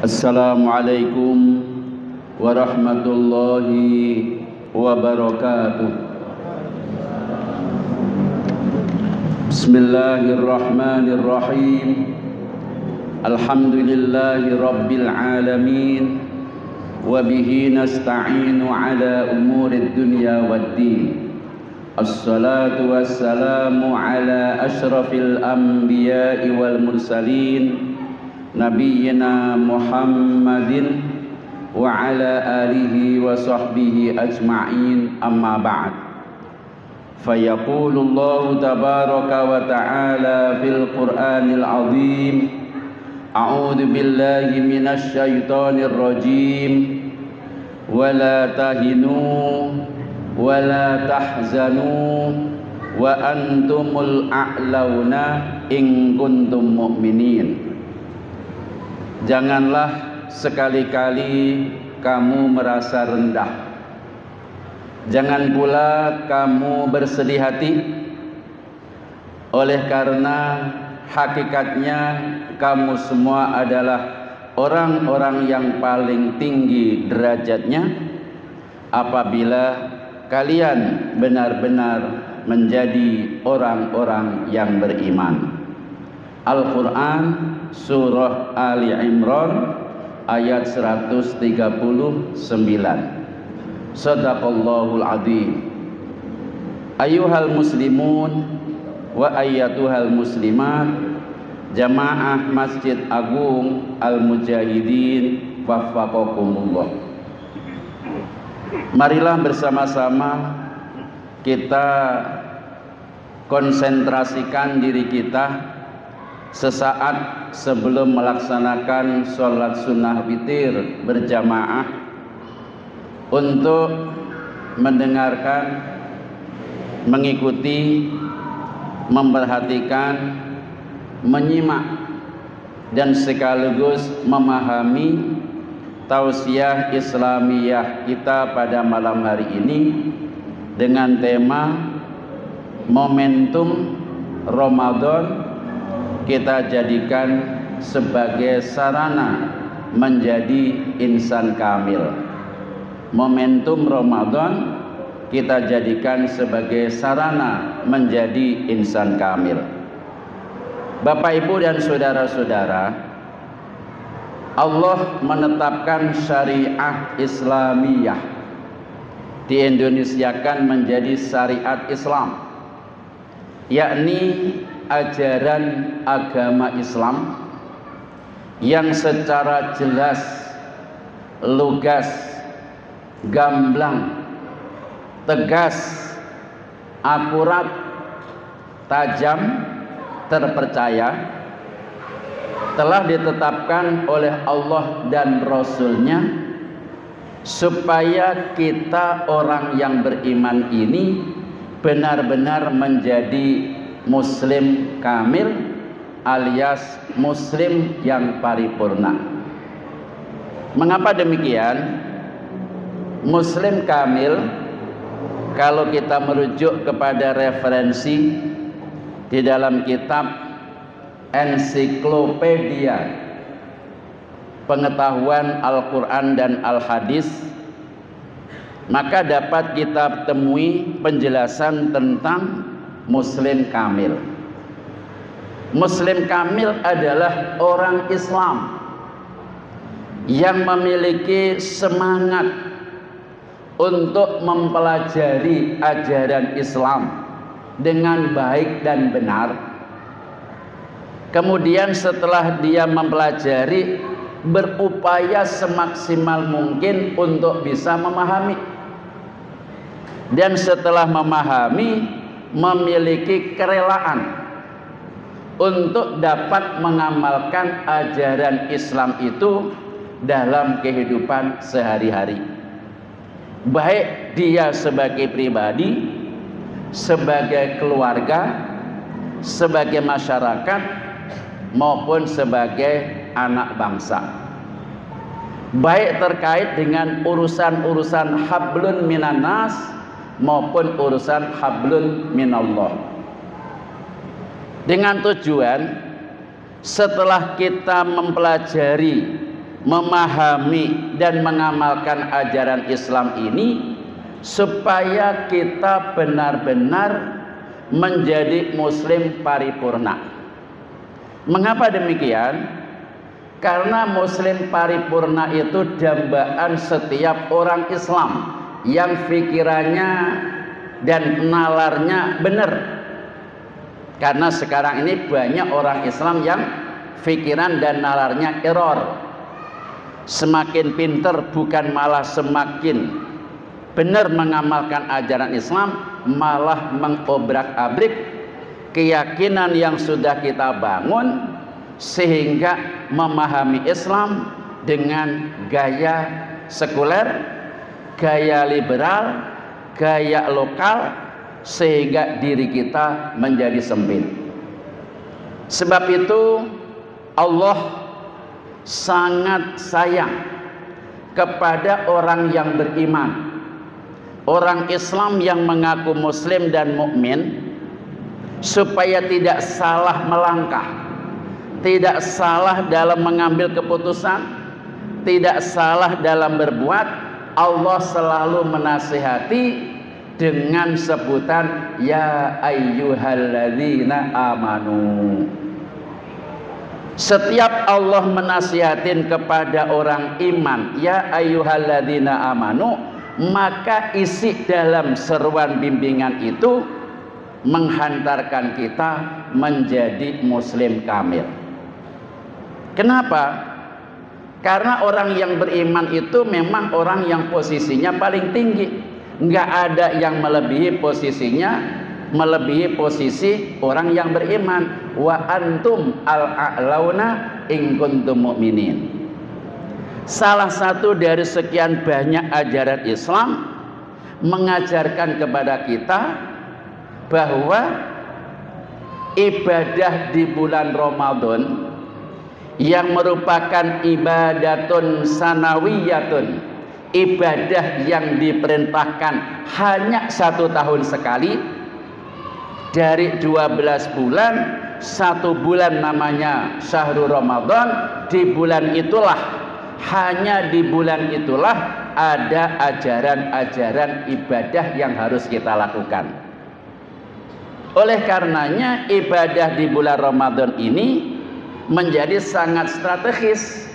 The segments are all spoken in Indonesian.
Assalamualaikum warahmatullahi wabarakatuh. Bismillahirrahmanirrahim. Alhamdulillahi rabbil alamin. Wabihi nasta'inu ala umurid dunya waddin. Assalatu wassalamu ala ashrafil anbiya'i wal mursalin, Nabiyyina Muhammadin wa ala alihi wa sahbihi ajma'in, amma ba'd. Fayaqulu Allahu tabaraka wa ta'ala fil Qur'anil azim, a'udzu billahi minasy syaithanir rajim, wa la tahinu wa la tahzanu wa antumul a'launa in kuntum mu'minin. Janganlah sekali-kali kamu merasa rendah. Jangan pula kamu bersedih hati, oleh karena hakikatnya kamu semua adalah orang-orang yang paling tinggi derajatnya apabila kalian benar-benar menjadi orang-orang yang beriman. Al-Quran Surah Ali Imran ayat 139. Sadaqallahul azim. Ayyuhal muslimun wa ayyatuhal muslimat, Jamaah Masjid Agung Al-Mujahidin waffaqakumullah. Marilah bersama-sama kita konsentrasikan diri kita sesaat sebelum melaksanakan sholat sunnah witir berjamaah untuk mendengarkan, mengikuti, memperhatikan, menyimak, dan sekaligus memahami tausiah Islamiyah kita pada malam hari ini dengan tema momentum Ramadan kita jadikan sebagai sarana menjadi insan kamil. Momentum Ramadan kita jadikan sebagai sarana menjadi insan kamil. Bapak, Ibu, dan saudara-saudara, Allah menetapkan syariah Islamiyah di Indonesiakan menjadi syariat Islam, yakni ajaran agama Islam yang secara jelas, lugas, gamblang, tegas, akurat, tajam, terpercaya, telah ditetapkan oleh Allah dan Rasul-Nya supaya kita orang yang beriman ini benar-benar menjadi Muslim kamil alias Muslim yang paripurna. Mengapa demikian? Muslim kamil, kalau kita merujuk kepada referensi di dalam kitab Ensiklopedia Pengetahuan Al-Quran dan Al-Hadis, maka dapat kita temui penjelasan tentang Muslim kamil. Muslim kamil adalah orang Islam yang memiliki semangat untuk mempelajari ajaran Islam dengan baik dan benar. Kemudian setelah dia mempelajari, berupaya semaksimal mungkin untuk bisa memahami. Dan setelah memahami, memiliki kerelaan untuk dapat mengamalkan ajaran Islam itu dalam kehidupan sehari-hari, baik dia sebagai pribadi, sebagai keluarga, sebagai masyarakat, maupun sebagai anak bangsa, baik terkait dengan urusan-urusan hablun minan nas maupun urusan hablun minallah. Dengan tujuan setelah kita mempelajari memahami dan mengamalkan ajaran Islam ini supaya kita benar-benar menjadi muslim paripurna. Mengapa demikian? Karena muslim paripurna itu dambaan setiap orang Islam yang pikirannya dan nalarnya benar. Karena sekarang ini banyak orang Islam yang pikiran dan nalarnya error. Semakin pinter bukan malah semakin benar mengamalkan ajaran Islam, malah mengobrak-abrik keyakinan yang sudah kita bangun, sehingga memahami Islam dengan gaya sekuler, gaya liberal, gaya lokal, sehingga diri kita menjadi sempit. Sebab itu Allah sangat sayang kepada orang yang beriman, orang Islam yang mengaku muslim dan mukmin, supaya tidak salah melangkah, tidak salah dalam mengambil keputusan, tidak salah dalam berbuat. Allah selalu menasihati dengan sebutan ya ayyuhalladzina amanu. Setiap Allah menasihatin kepada orang iman ya ayyuhalladzina amanu, maka isi dalam seruan bimbingan itu menghantarkan kita menjadi muslim kamil. Kenapa? Karena orang yang beriman itu memang orang yang posisinya paling tinggi. Nggak ada yang melebihi posisinya, melebihi posisi orang yang beriman. Wa antum al-a'launa in kuntum mu'minin. Salah satu dari sekian banyak ajaran Islam mengajarkan kepada kita bahwa ibadah di bulan Ramadan yang merupakan ibadatun sanawiyatun, ibadah yang diperintahkan hanya 1 tahun sekali, dari 12 bulan 1 bulan namanya syahrul Ramadan. Di bulan itulah, hanya di bulan itulah ada ajaran-ajaran ibadah yang harus kita lakukan. Oleh karenanya ibadah di bulan Ramadan ini menjadi sangat strategis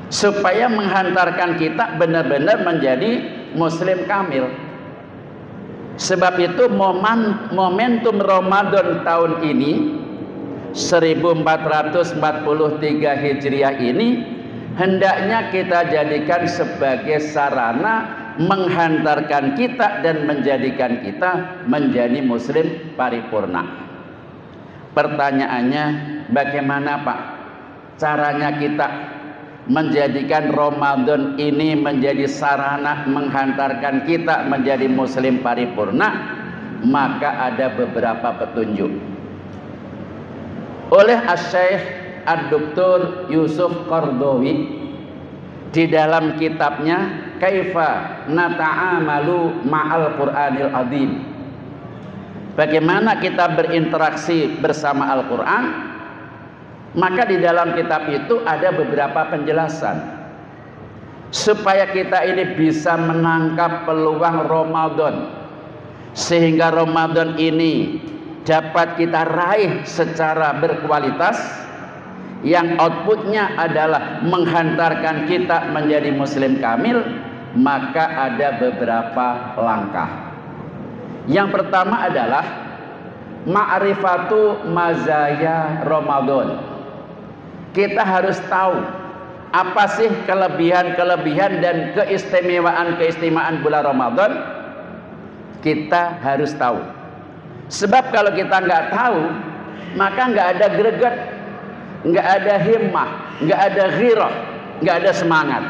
supaya menghantarkan kita benar-benar menjadi muslim kamil. Sebab itu momentum Ramadan tahun ini 1443 Hijriah ini hendaknya kita jadikan sebagai sarana menghantarkan kita dan menjadikan kita menjadi muslim paripurna. Pertanyaannya, bagaimana Pak caranya kita menjadikan Ramadan ini menjadi sarana menghantarkan kita menjadi muslim paripurna? Maka ada beberapa petunjuk oleh Asy-Syaikh Ad-Doktor Yusuf Qardawi di dalam kitabnya Kaifa Nata'amalu Ma'al Qur'anil Azim. Bagaimana kita berinteraksi bersama Al-Quran? Maka di dalam kitab itu ada beberapa penjelasan supaya kita ini bisa menangkap peluang Ramadan, sehingga Ramadan ini dapat kita raih secara berkualitas, yang outputnya adalah menghantarkan kita menjadi muslim kamil. Maka ada beberapa langkah. Yang pertama adalah ma'rifatu mazaya Ramadan. Kita harus tahu apa sih kelebihan-kelebihan dan keistimewaan-keistimewaan bulan Ramadan. Kita harus tahu. Sebab kalau kita nggak tahu, maka nggak ada greget, nggak ada himmah, nggak ada ghirah, nggak ada semangat.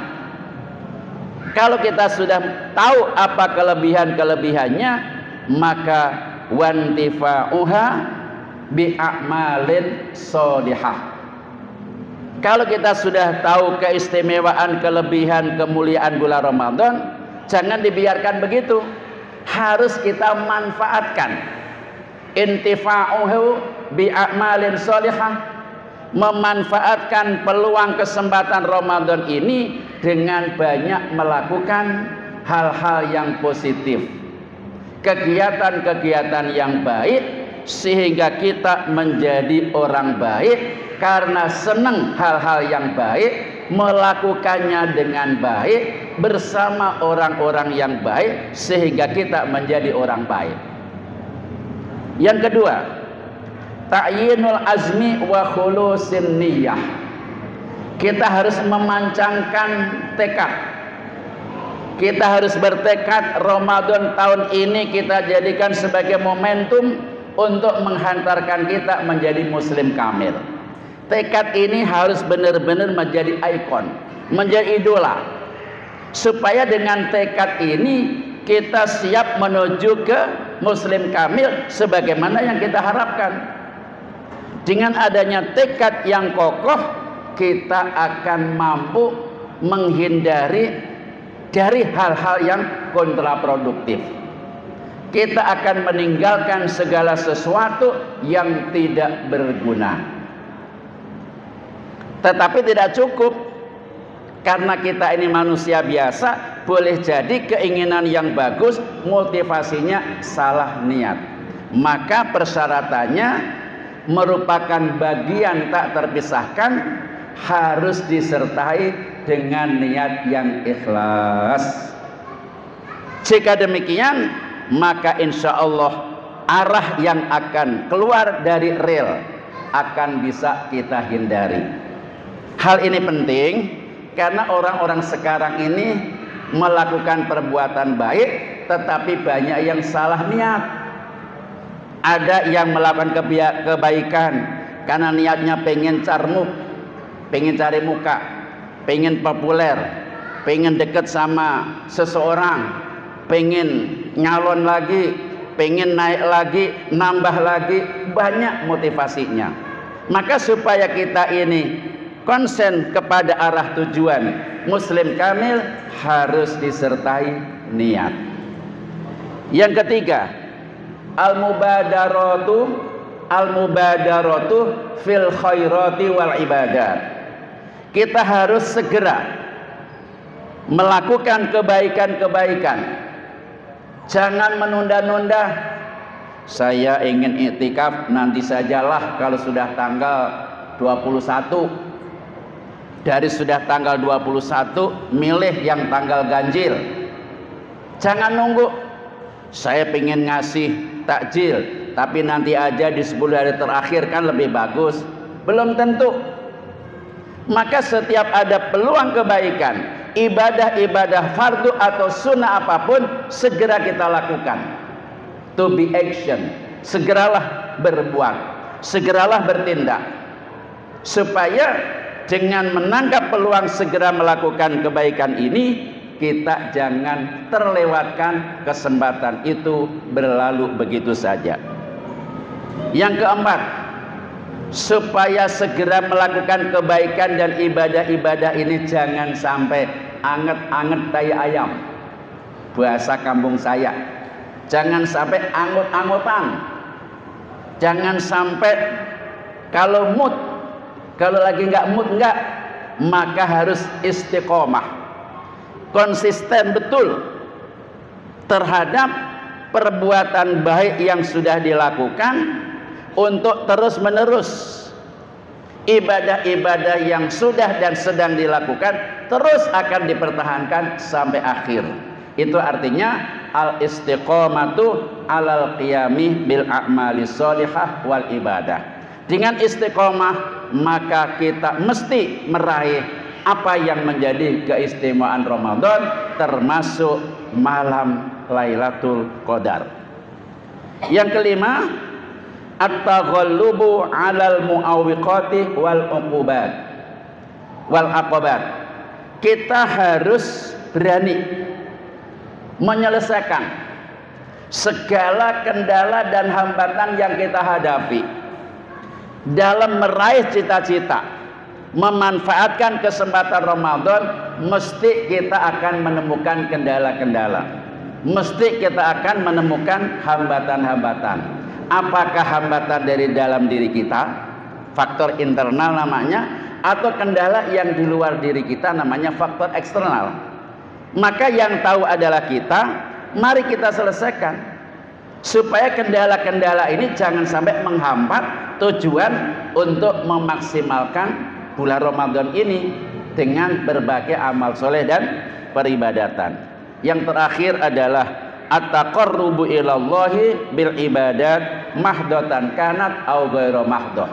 Kalau kita sudah tahu apa kelebihan-kelebihannya, maka wantifa'uha bi'amalin sholihah. Kalau kita sudah tahu keistimewaan, kelebihan, kemuliaan bulan Ramadan, jangan dibiarkan begitu. Harus kita manfaatkan. Intifa'uhu bi'amalin sholihah, memanfaatkan peluang kesempatan Ramadan ini dengan banyak melakukan hal-hal yang positif, kegiatan-kegiatan yang baik, sehingga kita menjadi orang baik karena senang hal-hal yang baik, melakukannya dengan baik bersama orang-orang yang baik, sehingga kita menjadi orang baik. Yang kedua, ta'yinul azmi wa khulusin niyah. Kita harus memancangkan tekad. Kita harus bertekad Ramadan tahun ini kita jadikan sebagai momentum untuk menghantarkan kita menjadi muslim kamil. Tekad ini harus benar-benar menjadi ikon, menjadi idola, supaya dengan tekad ini kita siap menuju ke muslim kamil sebagaimana yang kita harapkan. Dengan adanya tekad yang kokoh, kita akan mampu menghindari dari hal-hal yang kontraproduktif. Kita akan meninggalkan segala sesuatu yang tidak berguna. Tetapi tidak cukup, karena kita ini manusia biasa, boleh jadi keinginan yang bagus, motivasinya salah niat. Maka persyaratannya merupakan bagian tak terpisahkan, harus disertai dengan niat yang ikhlas. Jika demikian, maka insya Allah arah yang akan keluar dari rel akan bisa kita hindari. Hal ini penting karena orang-orang sekarang ini melakukan perbuatan baik, tetapi banyak yang salah niat. Ada yang melakukan kebaikan karena niatnya pengen carmuk, pengen cari muka, pengen populer, pengen deket sama seseorang, pengen nyalon lagi, pengen naik lagi, nambah lagi, banyak motivasinya. Maka supaya kita ini konsen kepada arah tujuan muslim kamil, harus disertai niat. Yang ketiga, al-mubadaratu fil khairati wal ibadat. Kita harus segera melakukan kebaikan-kebaikan. Jangan menunda-nunda. Saya ingin iktikaf nanti sajalah kalau sudah tanggal 21. Dari sudah tanggal 21 milih yang tanggal ganjil. Jangan nunggu. Saya pengen ngasih takjil, tapi nanti aja di 10 hari terakhir kan lebih bagus. Belum tentu. Maka setiap ada peluang kebaikan, ibadah-ibadah fardu atau sunnah apapun, segera kita lakukan. To be action. Segeralah berbuat, segeralah bertindak, supaya dengan menangkap peluang segera melakukan kebaikan ini, kita jangan terlewatkan kesempatan itu berlalu begitu saja. Yang keempat, supaya segera melakukan kebaikan dan ibadah-ibadah ini jangan sampai anget-anget tai ayam, bahasa kampung saya. Jangan sampai angot-angotan. Jangan sampai kalau mood, kalau lagi nggak mood nggak, maka harus istiqomah, konsisten betul terhadap perbuatan baik yang sudah dilakukan untuk terus menerus. Ibadah-ibadah yang sudah dan sedang dilakukan terus akan dipertahankan sampai akhir. Itu artinya al-istiqomatu alal qiyami bil a'mali sholihah wal ibadah. Dengan istiqomah maka kita mesti meraih apa yang menjadi keistimewaan Ramadan, termasuk malam Lailatul Qadar. Yang kelima, at-taghallubu 'alal mu'awwiqati wal uqubat wal aqabat. Kita harus berani menyelesaikan segala kendala dan hambatan yang kita hadapi dalam meraih cita-cita, memanfaatkan kesempatan Ramadan. Mesti kita akan menemukan kendala-kendala, mesti kita akan menemukan hambatan-hambatan. Apakah hambatan dari dalam diri kita, faktor internal namanya, atau kendala yang di luar diri kita namanya faktor eksternal. Maka yang tahu adalah kita, mari kita selesaikan supaya kendala-kendala ini jangan sampai menghambat tujuan untuk memaksimalkan bulan Ramadan ini dengan berbagai amal soleh dan peribadatan. Yang terakhir adalah at-taqarrubu ilallahi bil ibadat mahdatan kanat au ghairu mahdoh.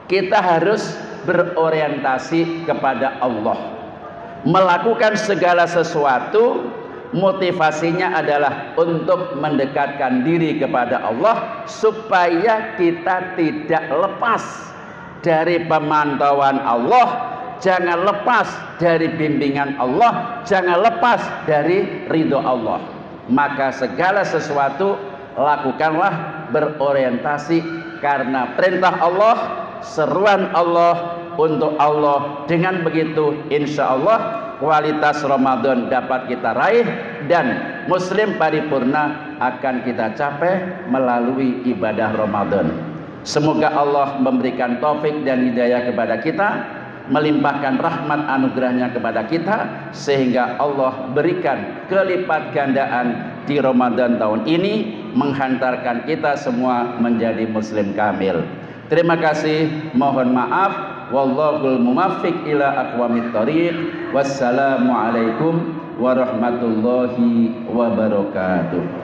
Kita harus berorientasi kepada Allah, melakukan segala sesuatu motivasinya adalah untuk mendekatkan diri kepada Allah, supaya kita tidak lepas dari pemantauan Allah, jangan lepas dari bimbingan Allah, jangan lepas dari ridho Allah. Maka segala sesuatu lakukanlah berorientasi karena perintah Allah, seruan Allah, untuk Allah. Dengan begitu insya Allah kualitas Ramadan dapat kita raih dan muslim paripurna akan kita capai melalui ibadah Ramadan. Semoga Allah memberikan taufik dan hidayah kepada kita, melimpahkan rahmat anugerahnya kepada kita, sehingga Allah berikan kelipat gandaan di Ramadan tahun ini, menghantarkan kita semua menjadi muslim kamil. Terima kasih, mohon maaf, wallahul muwaffiq ila aqwamit thoriq. Wassalamualaikum warahmatullahi wabarakatuh.